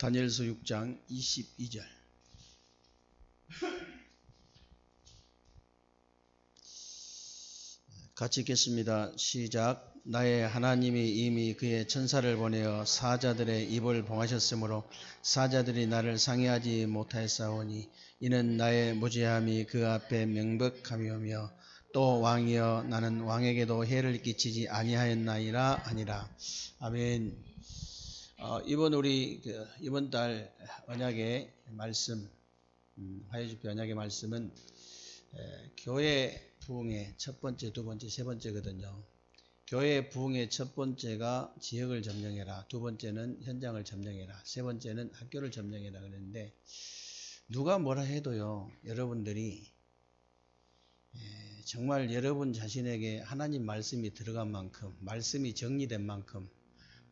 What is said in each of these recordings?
다니엘서 6장 22절. 같이 읽겠습니다. 시작. 나의 하나님이 이미 그의 천사를 보내어 사자들의 입을 봉하셨으므로 사자들이 나를 상해하지 못하였사오니 이는 나의 무죄함이 그 앞에 명백함이오며 또 왕이여 나는 왕에게도 해를 끼치지 아니하였나이라 하니라. 아멘. 이번 달 언약의 말씀, 화요집회 언약의 말씀은 교회 부흥의 첫 번째, 두 번째, 세 번째거든요. 교회 부흥의 첫 번째가 지역을 점령해라, 두 번째는 현장을 점령해라, 세 번째는 학교를 점령해라 그랬는데, 누가 뭐라 해도요, 여러분들이 정말 여러분 자신에게 하나님 말씀이 들어간 만큼, 말씀이 정리된 만큼,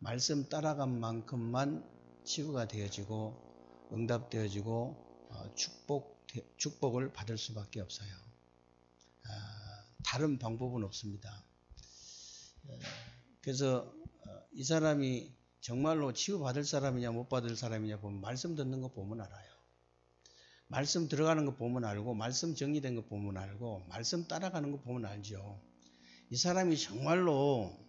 말씀 따라간 만큼만 치유가 되어지고 응답되어지고 축복을 받을 수밖에 없어요. 다른 방법은 없습니다. 그래서 이 사람이 정말로 치유받을 사람이냐 못 받을 사람이냐 보면 말씀 듣는 거 보면 알아요. 말씀 들어가는 거 보면 알고, 말씀 정리된 거 보면 알고, 말씀 따라가는 거 보면 알죠. 이 사람이 정말로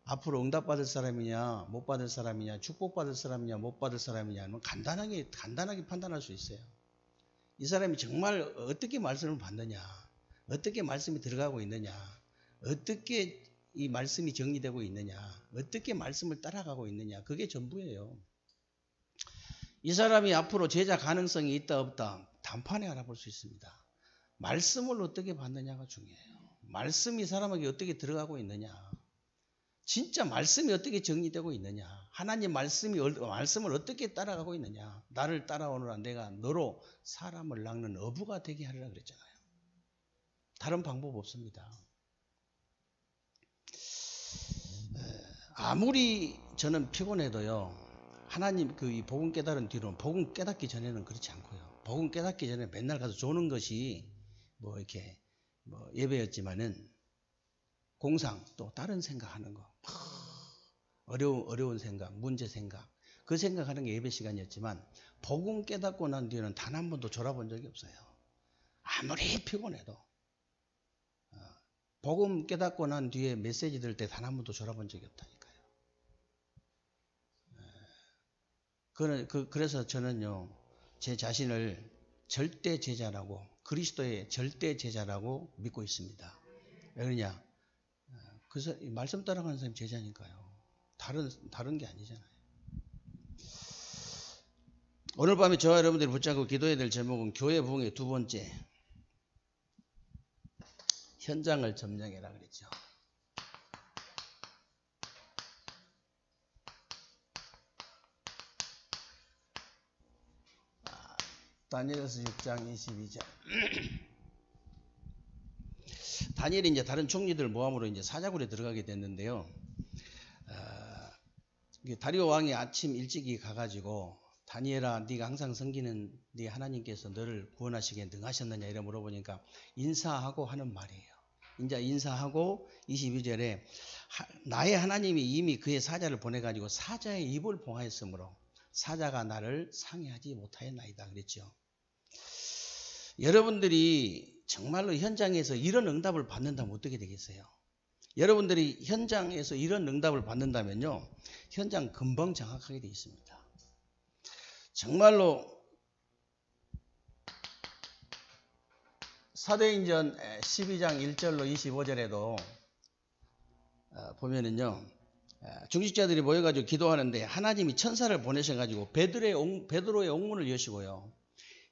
앞으로 응답받을 사람이냐 못 받을 사람이냐, 축복받을 사람이냐 못 받을 사람이냐는 간단하게 판단할 수 있어요. 이 사람이 정말 어떻게 말씀을 받느냐, 어떻게 말씀이 들어가고 있느냐, 어떻게 이 말씀이 정리되고 있느냐, 어떻게 말씀을 따라가고 있느냐, 그게 전부예요. 이 사람이 앞으로 제자 가능성이 있다 없다 단판에 알아볼 수 있습니다. 말씀을 어떻게 받느냐가 중요해요. 말씀이 사람에게 어떻게 들어가고 있느냐, 진짜 말씀이 어떻게 정리되고 있느냐, 하나님 말씀을 어떻게 따라가고 있느냐. 나를 따라오느라 내가 너로 사람을 낚는 어부가 되게 하리라 그랬잖아요. 다른 방법 없습니다. 아무리 저는 피곤해도요, 하나님 이 복음 깨달은 뒤로는, 복음 깨닫기 전에는 그렇지 않고요. 복음 깨닫기 전에 맨날 가서 조는 것이 이렇게 예배였지만은, 공상 또 다른 생각하는 거, 어려운 생각, 문제 생각, 그 생각하는 게 예배 시간이었지만, 복음 깨닫고 난 뒤에는 단 한 번도 졸아본 적이 없어요. 아무리 피곤해도. 복음 깨닫고 난 뒤에 메시지 들을 때 단 한 번도 졸아본 적이 없다니까요. 그래서 저는요, 제 자신을 절대 제자라고, 그리스도의 절대 제자라고 믿고 있습니다. 왜 그러냐? 그래서 말씀 따라가는 사람이 제자니까요. 다른 게 아니잖아요. 오늘 밤에 저와 여러분들이 붙잡고 기도해야 될 제목은 교회 부흥의 두 번째, 현장을 점령해라 그랬죠. 다니엘서 6장 22절. 다니엘이 이제 다른 총리들 모함으로 이제 사자굴에 들어가게 됐는데요. 다리오 왕이 아침 일찍이 가가지고, 다니엘아, 네가 항상 섬기는 네 하나님께서 너를 구원하시기에 능하셨느냐 이래 물어보니까 인사하고 하는 말이에요. 이제 인사하고 22절에 나의 하나님이 이미 그의 사자를 보내가지고 사자의 입을 봉하였으므로 사자가 나를 상해하지 못하였나이다 그랬죠. 여러분들이 정말로 현장에서 이런 응답을 받는다면 어떻게 되겠어요? 여러분들이 현장에서 이런 응답을 받는다면요, 현장 금방 장악하게 되어 있습니다. 정말로 사도행전 12장 1절로 25절에도 보면은요, 중직자들이 모여가지고 기도하는데 하나님이 천사를 보내셔가지고 베드로의 옥문을 여시고요,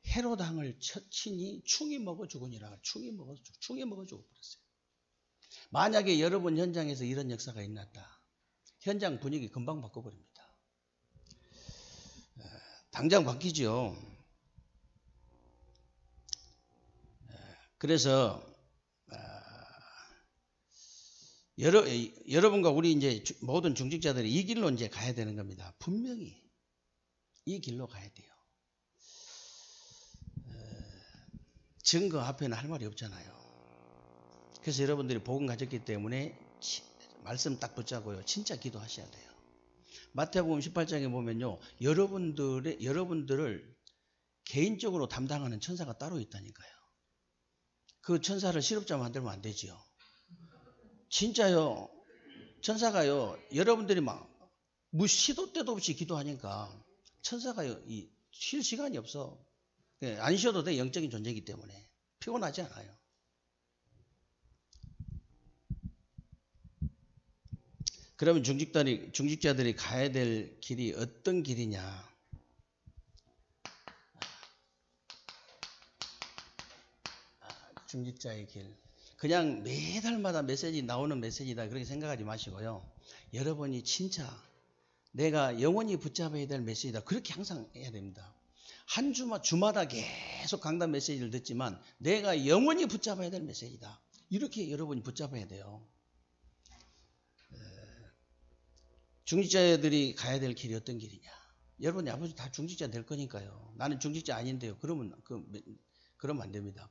헤롯 왕을 친히 충이 먹어 죽으니라. 충이 먹어 죽어 버렸어요. 만약에 여러분 현장에서 이런 역사가 있났다, 현장 분위기 금방 바꿔버립니다. 당장 바뀌죠. 그래서 여러분과 우리 이제 모든 중직자들이 이 길로 이제 가야 되는 겁니다. 분명히 이 길로 가야 돼요. 증거 앞에는 할 말이 없잖아요. 그래서 여러분들이 복음 가졌기 때문에 말씀 딱 붙잡고요, 진짜 기도하셔야 돼요. 마태복음 18장에 보면요. 여러분들을 개인적으로 담당하는 천사가 따로 있다니까요. 그 천사를 실업자 만들면 안 되지요. 진짜요. 천사가요. 여러분들이 막 시도 때도 없이 기도하니까 천사가요. 쉴 시간이 없어. 안 쉬어도 돼. 영적인 존재이기 때문에. 피곤하지 않아요. 그러면 중직자들이 가야 될 길이 어떤 길이냐? 중직자의 길. 그냥 매달마다 메시지 나오는 메시지다 그렇게 생각하지 마시고요. 여러분이 진짜 내가 영원히 붙잡아야 될 메시지다. 그렇게 항상 해야 됩니다. 한 주마다 계속 강단 메시지를 듣지만 내가 영원히 붙잡아야 될 메시지다. 이렇게 여러분이 붙잡아야 돼요. 중직자들이 가야 될 길이 어떤 길이냐. 여러분이 아버지 다 중직자 될 거니까요. 나는 중직자 아닌데요. 그러면 안 됩니다.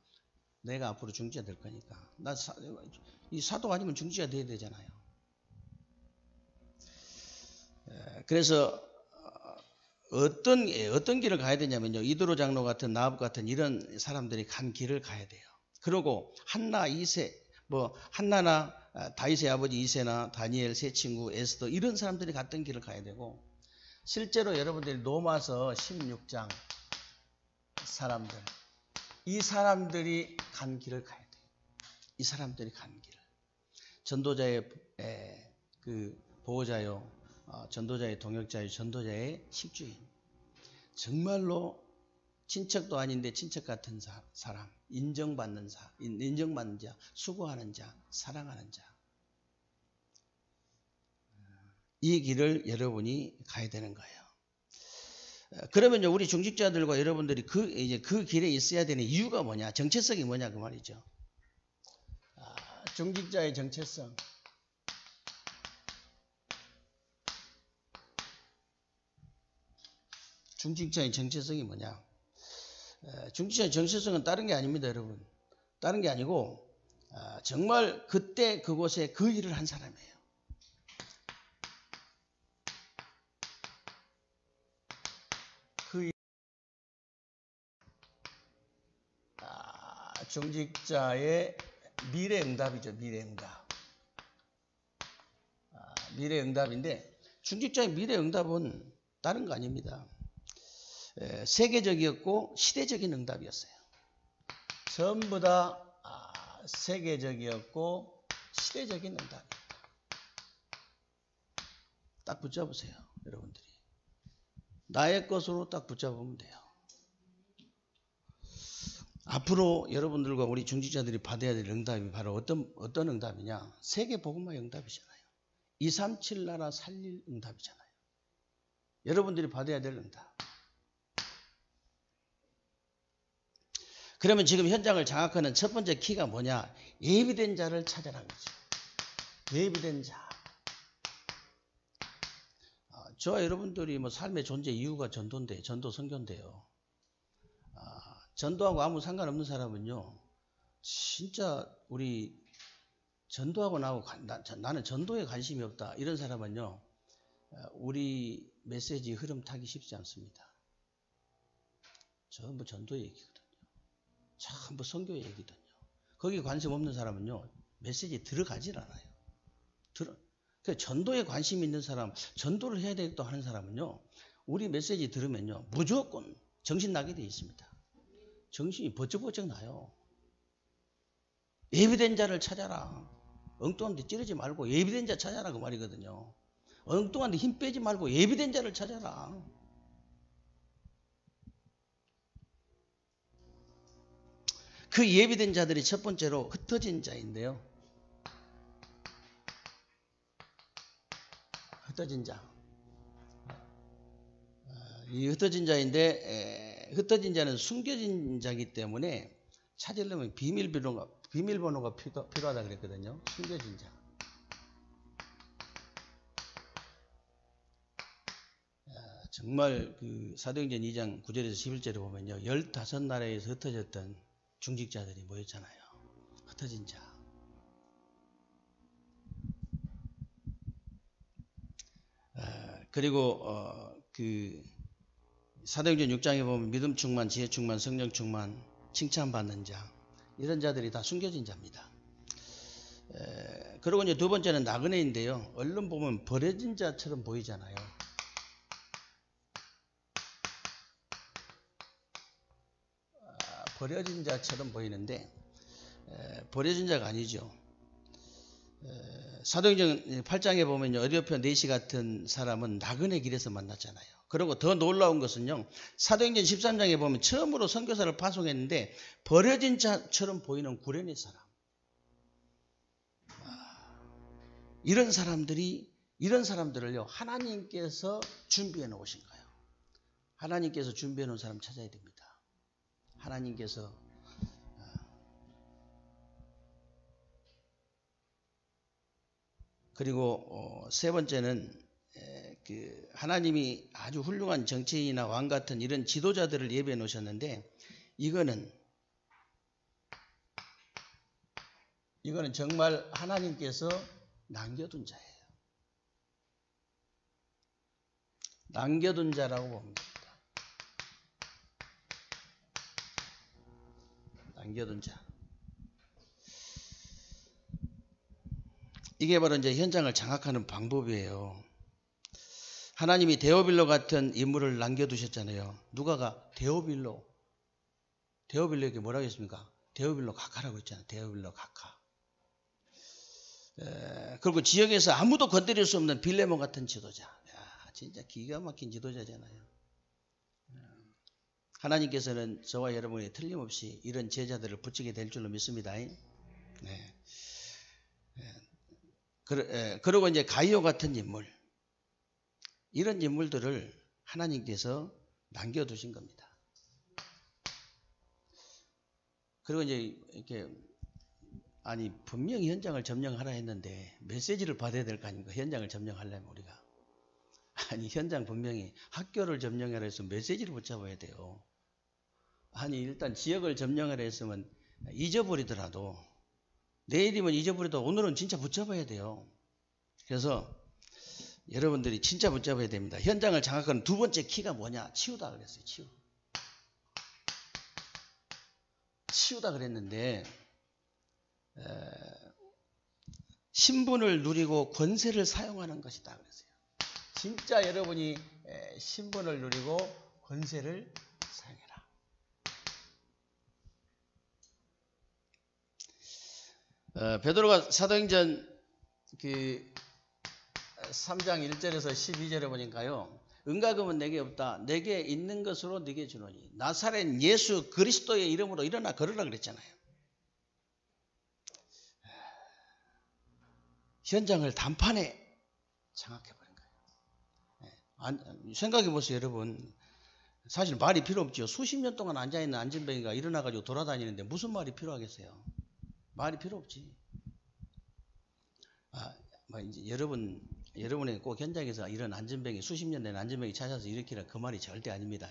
내가 앞으로 중직자 될 거니까. 이 사도 아니면 중직자 돼야 되잖아요. 그래서 어떤 길을 가야 되냐면요. 이도로 장로 같은 나합 같은 이런 사람들이 간 길을 가야 돼요. 그리고 한나나 다윗의 아버지 이세나 다니엘 세 친구 에스더 이런 사람들이 갔던 길을 가야 되고 실제로 여러분들이 로마서 16장 사람들 이 사람들이 간 길을 가야 돼요. 이 사람들이 간 길을. 전도자의 그 보호자요. 전도자의 동역자요. 전도자의 식주인. 정말로 친척도 아닌데 친척 같은 사람. 인정받는 자. 수고하는 자. 사랑하는 자. 이 길을 여러분이 가야 되는 거예요. 그러면요, 우리 중직자들과 여러분들이 그 길에 있어야 되는 이유가 뭐냐, 정체성이 뭐냐, 그 말이죠. 중직자의 정체성. 중직자의 정체성이 뭐냐. 중직자의 정체성은 다른 게 아닙니다, 여러분. 다른 게 아니고, 정말 그때 그곳에 그 일을 한 사람이에요. 중직자의 미래응답이죠. 미래응답인데 중직자의 미래응답은 다른 거 아닙니다. 세계적이었고 시대적인 응답이었어요. 전부 다 세계적이었고 시대적인 응답입니다. 딱 붙잡으세요. 여러분들이. 나의 것으로 딱 붙잡으면 돼요. 앞으로 여러분들과 우리 중직자들이 받아야 될 응답이 바로 어떤 응답이냐? 세계 복음화의 응답이잖아요. 237 나라 살릴 응답이잖아요. 여러분들이 받아야 될 응답. 그러면 지금 현장을 장악하는 첫 번째 키가 뭐냐? 예비된 자를 찾아라는 거죠. 예비된 자. 저와 여러분들이 삶의 존재 이유가 전도인데, 전도 선교인데요. 전도하고 아무 상관없는 사람은요, 진짜 우리 전도하고 나는 전도에 관심이 없다. 이런 사람은요, 우리 메시지 흐름 타기 쉽지 않습니다. 전부 전도 얘기거든요. 전부 선교 얘기거든요. 거기에 관심 없는 사람은요, 메시지에 들어가질 않아요. 전도에 관심 있는 사람, 전도를 해야 되겠다 하는 사람은요, 우리 메시지 들으면요, 무조건 정신 나게 돼 있습니다. 정신이 버쩍버쩍 나요. 예비된 자를 찾아라. 엉뚱한 데 찌르지 말고 예비된 자 찾아라 그 말이거든요. 엉뚱한 데 힘 빼지 말고 예비된 자를 찾아라. 그 예비된 자들이 첫 번째로 흩어진 자인데요. 흩어진 자. 이 흩어진 자인데 흩어진 자는 숨겨진 자이기 때문에 찾으려면 비밀번호가 필요하다 그랬거든요. 숨겨진 자. 정말 그 사도행전 2장 9절에서 11절에 보면요. 15나라에서 흩어졌던 중직자들이 모였잖아요. 흩어진 자. 그리고 사도행전 6장에 보면 믿음 충만, 지혜 충만, 성령 충만, 칭찬받는 자, 이런 자들이 다 숨겨진 자입니다. 그리고 이제 두 번째는 나그네인데요. 얼른 보면 버려진 자처럼 보이잖아요. 버려진 자처럼 보이는데 버려진 자가 아니죠. 사도행전 8장에 보면 에디오피아 네시 같은 사람은 나그네 길에서 만났잖아요. 그리고 더 놀라운 것은요. 사도행전 13장에 보면 처음으로 선교사를 파송했는데 버려진 자처럼 보이는 구레네 사람. 이런 사람들을요. 하나님께서 준비해 놓으신 거예요. 하나님께서 준비해 놓은 사람 찾아야 됩니다. 하나님께서 그리고 세 번째는 하나님이 아주 훌륭한 정치인이나 왕 같은 이런 지도자들을 예비해 놓으셨는데 이거는 정말 하나님께서 남겨둔 자예요. 남겨둔 자라고 보면 됩니다. 남겨둔 자. 이게 바로 이제 현장을 장악하는 방법이에요. 하나님이 데오빌로 같은 인물을 남겨두셨잖아요. 누가가 데오빌로에게 뭐라고 했습니까? 데오빌로 각하라고 했잖아요. 데오빌로 각하. 그리고 지역에서 아무도 건드릴 수 없는 빌레몬 같은 지도자. 야, 진짜 기가 막힌 지도자잖아요. 하나님께서는 저와 여러분이 틀림없이 이런 제자들을 붙이게 될 줄로 믿습니다. 네. 그리고 이제 가이오 같은 인물. 이런 인물들을 하나님께서 남겨두신 겁니다. 그리고 이제 이렇게 분명히 현장을 점령하라 했는데 메시지를 받아야 될 거 아닙니까? 현장을 점령하려면 우리가. 현장 분명히 학교를 점령하라 했으면 메시지를 붙잡아야 돼요. 일단 지역을 점령하라 했으면 잊어버리더라도 내일이면 잊어버려도 오늘은 진짜 붙잡아야 돼요. 그래서 여러분들이 진짜 붙잡아야 됩니다. 현장을 장악하는 두 번째 키가 뭐냐? 치우다 그랬어요. 치우다 그랬는데 신분을 누리고 권세를 사용하는 것이다 그랬어요. 진짜 여러분이 신분을 누리고 권세를 사용해라. 베드로가 사도행전 3장 1절에서 12절에 보니까요. 은과 금은 내게 없다. 내게 있는 것으로 네게 주노니. 나사렛 예수 그리스도의 이름으로 일어나 걸으라 그랬잖아요. 현장을 단판에 장악해버린 거예요. 생각해보세요, 여러분. 사실 말이 필요 없죠. 수십 년 동안 앉아있는 안진뱅이가 일어나가지고 돌아다니는데 무슨 말이 필요하겠어요? 말이 필요 없지. 이제 여러분이 꼭 현장에서 이런 안진뱅이, 수십 년 된 안진뱅이 찾아서 일으키라 그 말이 절대 아닙니다.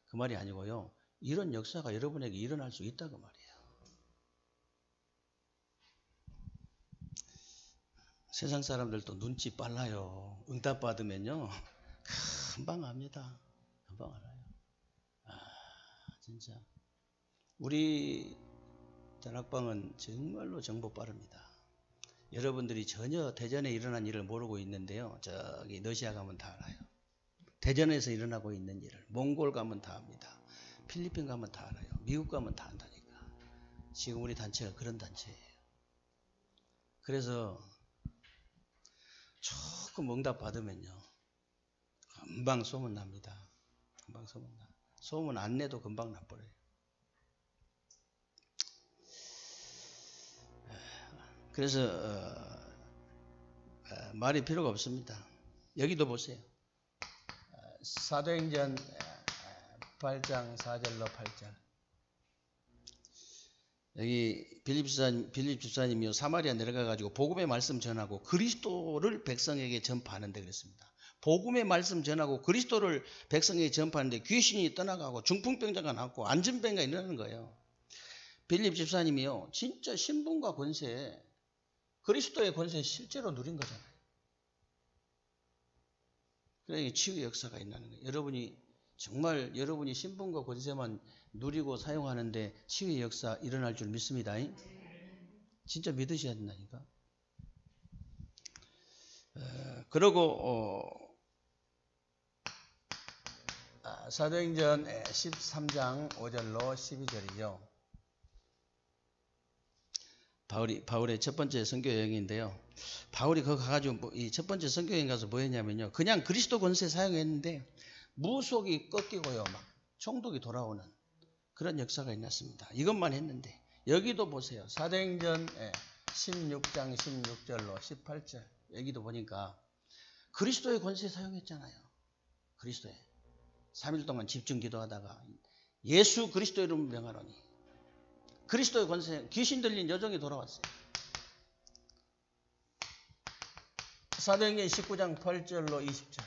그 말이 아니고요. 이런 역사가 여러분에게 일어날 수 있다 그 말이에요. 세상 사람들도 눈치 빨라요. 응답 받으면요. 금방 압니다. 금방 알아요. 진짜. 우리 다락방은 정말로 정보 빠릅니다. 여러분들이 전혀 대전에 일어난 일을 모르고 있는데요. 저기 러시아 가면 다 알아요. 대전에서 일어나고 있는 일을. 몽골 가면 다 압니다. 필리핀 가면 다 알아요. 미국 가면 다 안다니까. 지금 우리 단체가 그런 단체예요. 그래서 조금 응답 받으면요. 금방 소문 납니다. 금방 소문 나. 소문 안 내도 금방 나버려요. 그래서 말이 필요가 없습니다. 여기도 보세요. 사도행전 8장 4절로 8절. 여기 빌립 집사님이요 사마리아 내려가가지고 복음의 말씀 전하고 그리스도를 백성에게 전파하는데 그랬습니다. 복음의 말씀 전하고 그리스도를 백성에게 전파하는데 귀신이 떠나가고 중풍병자가 낫고 안진병가 일어나는 거예요. 빌립 집사님이요 진짜 신분과 권세, 그리스도의 권세 실제로 누린 거잖아요. 그러니까 치유의 역사가 있다는 거예요. 여러분이 정말 여러분이 신분과 권세만 누리고 사용하는데 치유의 역사 일어날 줄 믿습니다. 진짜 믿으셔야 된다니까. 그리고 사도행전 13장 5절로 12절이죠. 바울의 첫 번째 선교 여행인데요. 바울이 거기 가가지고 이 첫 번째 선교 여행 가서 뭐 했냐면요. 그냥 그리스도 권세 사용했는데 무속이 꺾이고요. 막 총독이 돌아오는 그런 역사가 있었습니다. 이것만 했는데 여기도 보세요. 사도행전 16장 16절로 18절 여기도 보니까 그리스도의 권세 사용했잖아요. 그리스도의 3일 동안 집중 기도하다가 예수 그리스도의 이름을 명하노니 그리스도의 권세 귀신 들린 여종이 돌아왔어요. 사도행전 19장 8절로 20절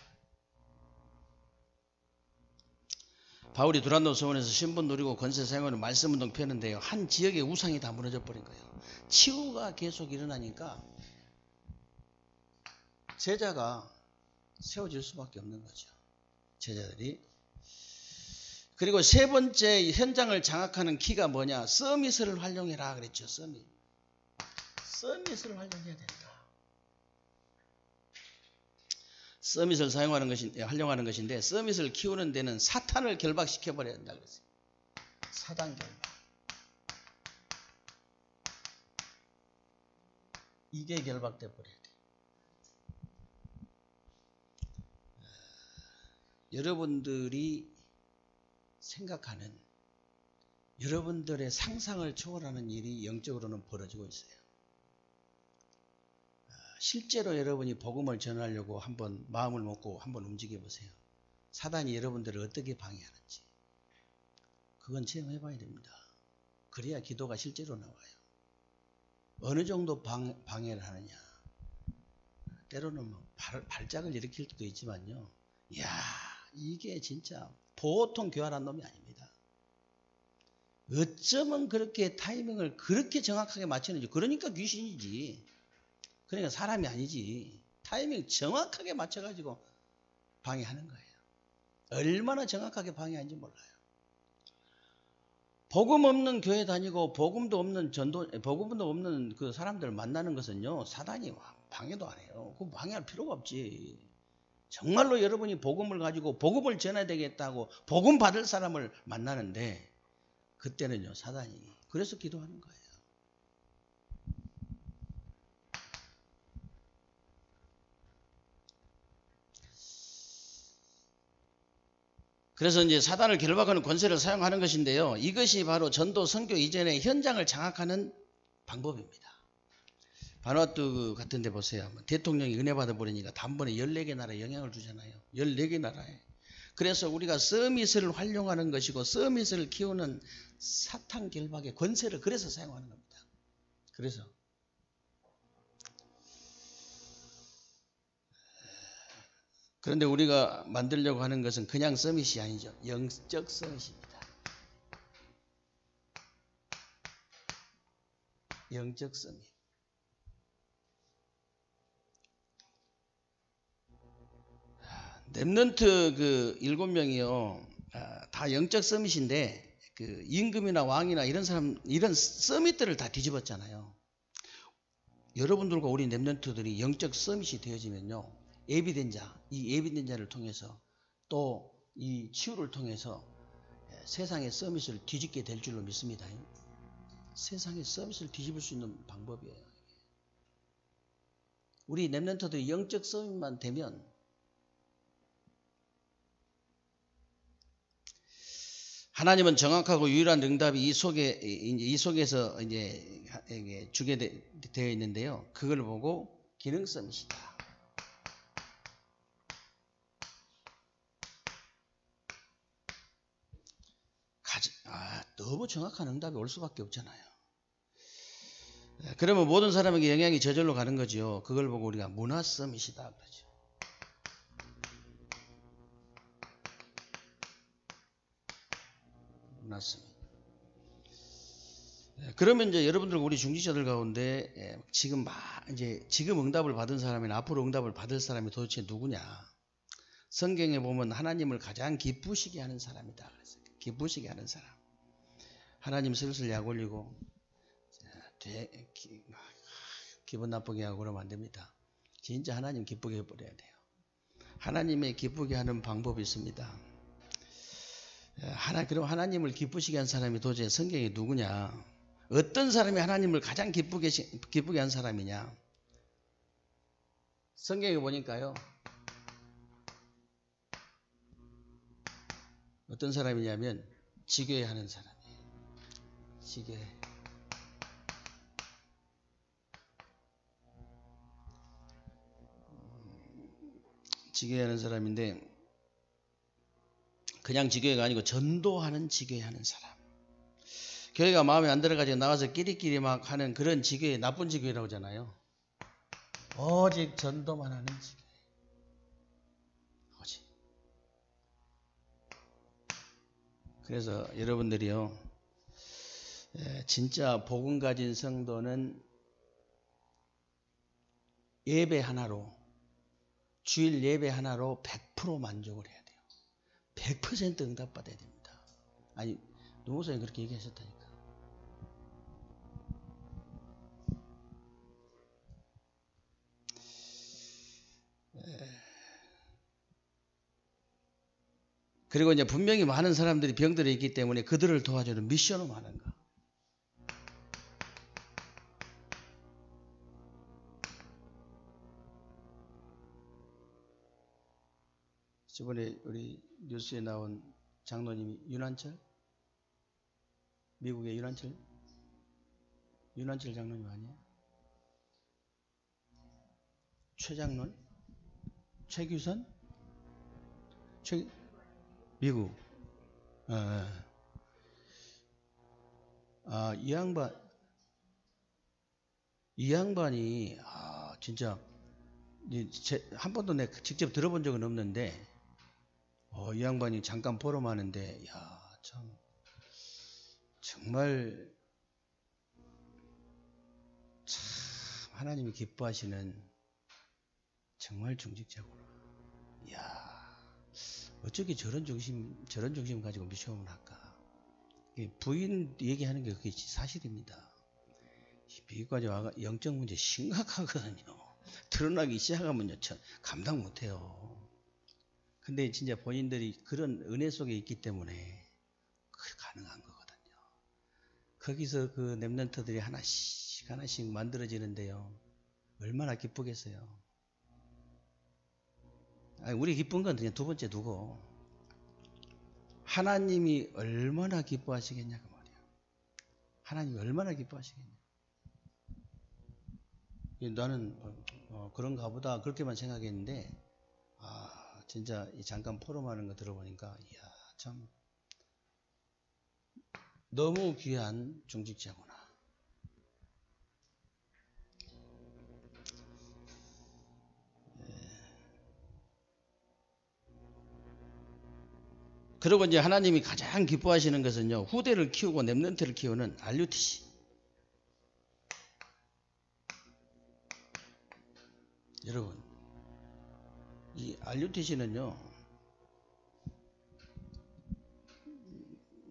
바울이 두란노 서원에서 신분 누리고 권세 사용하는 말씀운동 펴는데요. 한 지역의 우상이 다 무너져 버린 거예요. 치유가 계속 일어나니까 제자가 세워질 수밖에 없는 거죠. 제자들이. 그리고 세 번째 현장을 장악하는 키가 뭐냐? 서밋을 활용해라 그랬죠. 서밋을 활용해야 된다. 서밋을 활용하는 것인데 서밋을 키우는 데는 사탄을 결박시켜버려야 된다 그랬어요. 사단 결박. 이게 결박돼 버려야 돼. 여러분들이 생각하는 여러분들의 상상을 초월하는 일이 영적으로는 벌어지고 있어요. 실제로 여러분이 복음을 전하려고 한번 마음을 먹고 한번 움직여 보세요. 사단이 여러분들을 어떻게 방해하는지. 그건 체험해 봐야 됩니다. 그래야 기도가 실제로 나와요. 어느 정도 방해를 하느냐. 때로는 발작을 일으킬 수도 있지만요. 이야, 이게 진짜 보통 교활한 놈이 아닙니다. 어쩌면 그렇게 타이밍을 그렇게 정확하게 맞추는지. 그러니까 귀신이지. 그러니까 사람이 아니지. 타이밍 정확하게 맞춰가지고 방해하는 거예요. 얼마나 정확하게 방해하는지 몰라요. 복음 없는 교회 다니고 복음도 없는 그 사람들 만나는 것은요, 사단이 방해도 안 해요. 그거 방해할 필요가 없지. 정말로 여러분이 복음을 가지고 복음을 전해야 되겠다고 복음 받을 사람을 만나는데 그때는요, 사단이. 그래서 기도하는 거예요. 그래서 이제 사단을 결박하는 권세를 사용하는 것인데요. 이것이 바로 전도 선교 이전의 현장을 장악하는 방법입니다. 바누아투 같은 데 보세요. 대통령이 은혜 받아버리니까 단번에 14개 나라에 영향을 주잖아요. 14개 나라에. 그래서 우리가 서밋을 활용하는 것이고 서밋을 키우는 사탄 결박의 권세를 그래서 사용하는 겁니다. 그래서 그런데 우리가 만들려고 하는 것은 그냥 서밋이 아니죠. 영적 서밋입니다. 영적 서밋. 렘넌트 그 7명이요. 다 영적 서밋인데 그 임금이나 왕이나 이런 사람 이런 서밋들을 다 뒤집었잖아요. 여러분들과 우리 렘넌트들이 영적 서밋이 되어지면요. 예비된 자, 이 예비된 자를 통해서 또 이 치유를 통해서 세상의 서밋을 뒤집게 될 줄로 믿습니다. 세상의 서밋을 뒤집을 수 있는 방법이에요. 우리 렘넌트들이 영적 서밋만 되면 하나님은 정확하고 유일한 응답이 이 속에서 이제 주게 되어 있는데요. 그걸 보고 기능 서밋이다. 너무 정확한 응답이 올 수밖에 없잖아요. 그러면 모든 사람에게 영향이 저절로 가는 거죠. 그걸 보고 우리가 문화 서밋이다 그러죠. 문화 서밋. 그러면 이제 여러분들 우리 중직자들 가운데 지금 응답을 받은 사람이나 앞으로 응답을 받을 사람이 도대체 누구냐? 성경에 보면 하나님을 가장 기쁘시게 하는 사람이다. 그래서 기쁘시게 하는 사람. 하나님 슬슬 약 올리고 기분 나쁘게 하고 그러면 안 됩니다. 진짜 하나님 기쁘게 해버려야 돼요. 하나님의 기쁘게 하는 방법이 있습니다. 그럼 하나님을 기쁘시게 한 사람이 도대체 성경에 누구냐? 어떤 사람이 하나님을 가장 기쁘게 한 사람이냐? 성경에 보니까요. 어떤 사람이냐면 지교회하는 사람이에요. 지교회. 지교회하는 사람인데 그냥 지교회가 아니고 전도하는 지교회하는 사람. 교회가 마음에 안 들어가지고 나가서 끼리끼리 막 하는 그런 지교회, 나쁜 지교회라고 하잖아요. 오직 전도만 하는 지교회. 오직. 그래서 여러분들이요, 진짜 복음 가진 성도는 예배 하나로, 주일 예배 하나로 100% 만족을 해야 돼요. 100% 응답받아야 됩니다. 아니, 노무사님 그렇게 얘기하셨다니까. 그리고 이제 분명히 많은 사람들이 병들어 있기 때문에 그들을 도와주는 미션을 하는 거. 저번에 우리 뉴스에 나온 장로님이 윤한철? 미국의 윤한철 장로님 아니에요? 최장로님? 최규선? 미국. 이 양반이, 진짜, 한 번도 내가 직접 들어본 적은 없는데, 이 양반이 잠깐 포럼하는데, 참, 정말, 참, 하나님이 기뻐하시는, 정말 중직자구나. 어떻게 저런 중심 가지고 미션을 할까? 부인 얘기하는 게 그게 사실입니다. 미국까지 와가 영적 문제 심각하거든요. 드러나기 시작하면요, 감당 못해요. 근데 진짜 본인들이 그런 은혜 속에 있기 때문에 가능한 거거든요. 거기서 그 렘넌트들이 하나씩 만들어지는데요. 얼마나 기쁘겠어요. 우리 기쁜 건 그냥 두 번째 두고 하나님이 얼마나 기뻐하시겠냐 그 말이야. 하나님이 얼마나 기뻐하시겠냐. 나는 그런가 보다 그렇게만 생각했는데 진짜 잠깐 포럼하는 거 들어보니까 참 너무 귀한 중직자구나. 그리고 이제 하나님이 가장 기뻐하시는 것은요, 후대를 키우고 렘넌트를 키우는 RUTC. 여러분, 이 RUTC는요,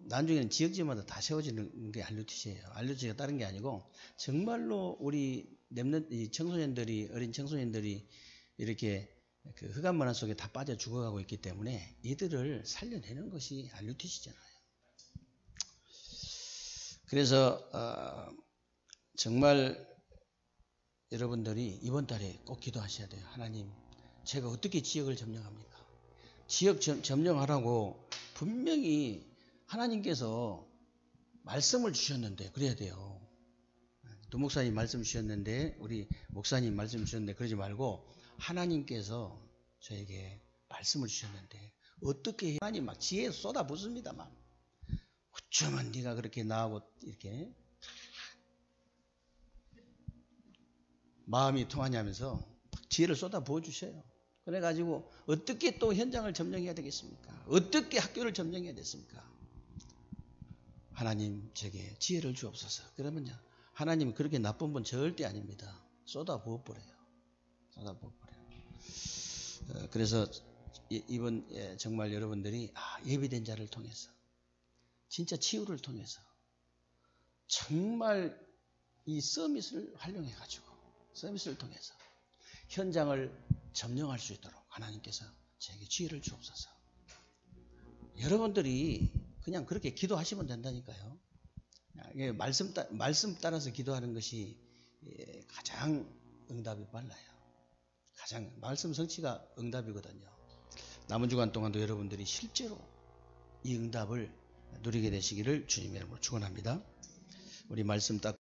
나중에는 지역지마다 다 세워지는 게 RUTC예요. RUTC가 다른 게 아니고, 정말로 우리 렘넌트, 청소년들이, 어린 청소년들이 이렇게 그 흑암 문화 속에 다 빠져 죽어가고 있기 때문에 이들을 살려내는 것이 RUTC잖아요. 그래서 정말 여러분들이 이번 달에 꼭 기도하셔야 돼요. 하나님, 제가 어떻게 지역을 점령합니까? 지역 점령하라고 분명히 하나님께서 말씀을 주셨는데 그래야 돼요. 두 목사님 말씀 주셨는데 우리 목사님 말씀 주셨는데 그러지 말고 하나님께서 저에게 말씀을 주셨는데 어떻게 하나님 막 지혜 쏟아붓습니다. 막 어쩌면 네가 그렇게 나하고 이렇게 마음이 통하냐면서 지혜를 쏟아부어 주셔요. 그래가지고 어떻게 또 현장을 점령해야 되겠습니까? 어떻게 학교를 점령해야 됐습니까? 하나님 제게 지혜를 주옵소서. 그러면요, 하나님은 그렇게 나쁜 분 절대 아닙니다. 쏟아부어 버려요. 그래서 이번 정말 여러분들이 예비된 자를 통해서 진짜 치유를 통해서 정말 이 서밋을 활용해 가지고 서밋을 통해서 현장을 점령할 수 있도록 하나님께서 저에게 지혜를 주옵소서. 여러분들이 그냥 그렇게 기도하시면 된다니까요. 말씀 따라서 기도하는 것이 가장 응답이 빨라요. 가장 말씀 성취가 응답이거든요. 남은 주간 동안도 여러분들이 실제로 이 응답을 누리게 되시기를 주님의 이름으로 축원합니다. 우리 말씀 딱